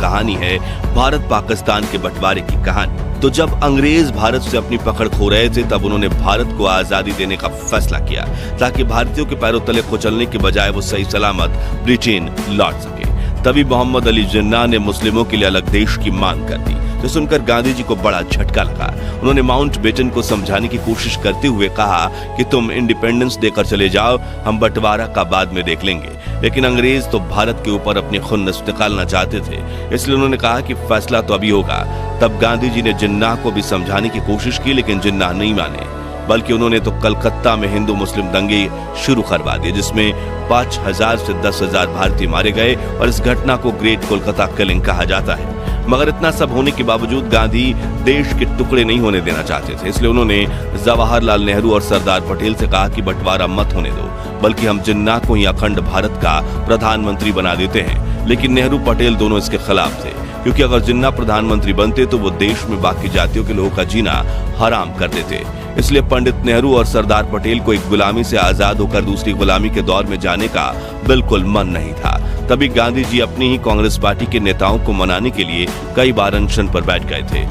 कहानी है भारत पाकिस्तान के बंटवारे की कहानी। तो जब अंग्रेज भारत से अपनी पकड़ खो रहे थे तब उन्होंने भारत को आजादी देने का फैसला किया ताकि भारतीयों के पैरों तले कुचलने के बजाय वो सही सलामत ब्रिटेन लौट सके। तभी मोहम्मद अली जिन्ना ने मुस्लिमों के लिए अलग देश की मांग कर दी। तो सुनकर गांधी जी को बड़ा झटका लगा। उन्होंने माउंटबेटन को समझाने की कोशिश करते हुए कहा कि तुम इंडिपेंडेंस देकर चले जाओ, हम बंटवारा का बाद में देख लेंगे। लेकिन अंग्रेज तो भारत के ऊपर अपनी खुन्नस निकालना चाहते थे, इसलिए उन्होंने कहा कि फैसला तो अभी होगा। तब गांधी जी ने जिन्ना को भी समझाने की कोशिश की, लेकिन जिन्ना नहीं माने, बल्कि उन्होंने तो कलकत्ता में हिंदू मुस्लिम दंगे शुरू करवा दिए, जिसमें 5000 से 10,000 भारतीय मारे गए और इस घटना को ग्रेट कोलकाता किलिंग कहा जाता है। मगर इतना सब होने के बावजूद गांधी देश के टुकड़े नहीं होने देना चाहते थे, इसलिए उन्होंने जवाहरलाल नेहरू और सरदार पटेल से कहा कि बंटवारा मत होने दो, बल्कि हम जिन्ना को ही अखंड भारत का प्रधानमंत्री बना देते हैं। लेकिन नेहरू पटेल दोनों इसके खिलाफ थे, क्योंकि अगर जिन्ना प्रधानमंत्री बनते तो वो देश में बाकी जातियों के लोगों का जीना हराम कर देते। इसलिए पंडित नेहरू और सरदार पटेल को एक गुलामी से आजाद होकर दूसरी गुलामी के दौर में जाने का बिल्कुल मन नहीं था। तभी गांधी जी अपनी ही कांग्रेस पार्टी के नेताओं को मनाने के लिए कई बार अनशन पर बैठ गए थे,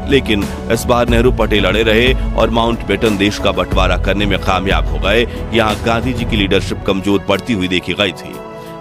लेकिन इस बार नेहरू पटेल अड़े रहे और माउंटबेटन देश का बंटवारा करने में कामयाब हो गए। यहाँ गांधी जी की लीडरशिप कमजोर पड़ती हुई देखी गई थी।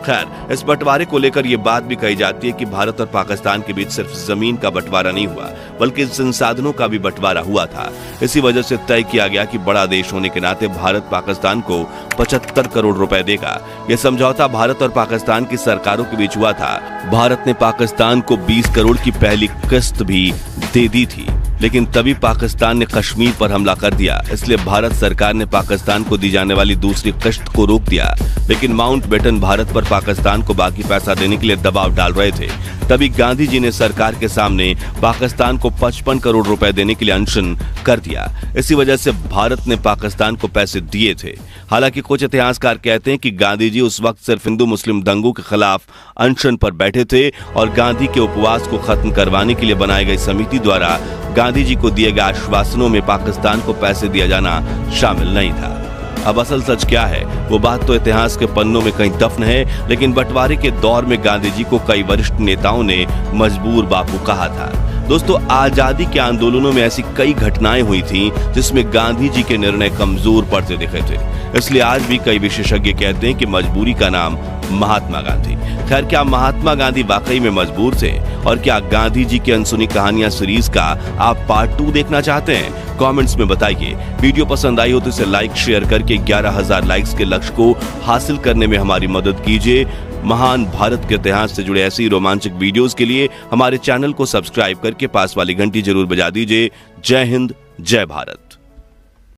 खैर, इस बंटवारे को लेकर यह बात भी कही जाती है कि भारत और पाकिस्तान के बीच सिर्फ जमीन का बंटवारा नहीं हुआ, बल्कि संसाधनों का भी बंटवारा हुआ था। इसी वजह से तय किया गया कि बड़ा देश होने के नाते भारत पाकिस्तान को 75 करोड़ रुपए देगा। यह समझौता भारत और पाकिस्तान की सरकारों के बीच हुआ था। भारत ने पाकिस्तान को 20 करोड़ की पहली किस्त भी दे दी थी, लेकिन तभी पाकिस्तान ने कश्मीर पर हमला कर दिया, इसलिए भारत सरकार ने पाकिस्तान को दी जाने वाली दूसरी किस्त को रोक दिया। लेकिन माउंटबेटन भारत पर पाकिस्तान को बाकी पैसा देने के लिए दबाव डाल रहे थे। तभी गांधी जी ने सरकार के सामने पाकिस्तान को 55 करोड़ रुपए देने के लिए अनशन कर दिया। इसी वजह से भारत ने पाकिस्तान को पैसे दिए थे। हालांकि कुछ इतिहासकार कहते हैं कि गांधी जी उस वक्त सिर्फ हिंदू मुस्लिम दंगों के खिलाफ अनशन पर बैठे थे और गांधी के उपवास को खत्म करवाने के लिए बनाई गई समिति द्वारा गांधी जी को दिए गए आश्वासनों में पाकिस्तान को पैसे दिया जाना शामिल नहीं था। अब असल सच क्या है वो बात तो इतिहास के पन्नों में कहीं दफन है, लेकिन बंटवारे के दौर में गांधी जी को कई वरिष्ठ नेताओं ने मजबूर बापू कहा था। दोस्तों, आजादी के आंदोलनों में ऐसी कई घटनाएं हुई थी जिसमें गांधी जी के निर्णय कमजोर पड़ते दिखे थे। इसलिए आज भी कई विशेषज्ञ कहते हैं कि मजबूरी का नाम महात्मा गांधी। खैर, क्या महात्मा गांधी वाकई में मजबूर थे? और क्या गांधी जी की अनसुनी कहानियां सीरीज का आप पार्ट 2 देखना चाहते हैं? कमेंट्स में बताइए। वीडियो पसंद आई हो तो इसे लाइक शेयर करके 11,000 लाइक्स के लक्ष्य को हासिल करने में हमारी मदद कीजिए। महान भारत के इतिहास से जुड़े ऐसी रोमांचक वीडियोस के लिए हमारे चैनल को सब्सक्राइब करके पास वाली घंटी जरूर बजा दीजिए। जय हिंद, जय भारत।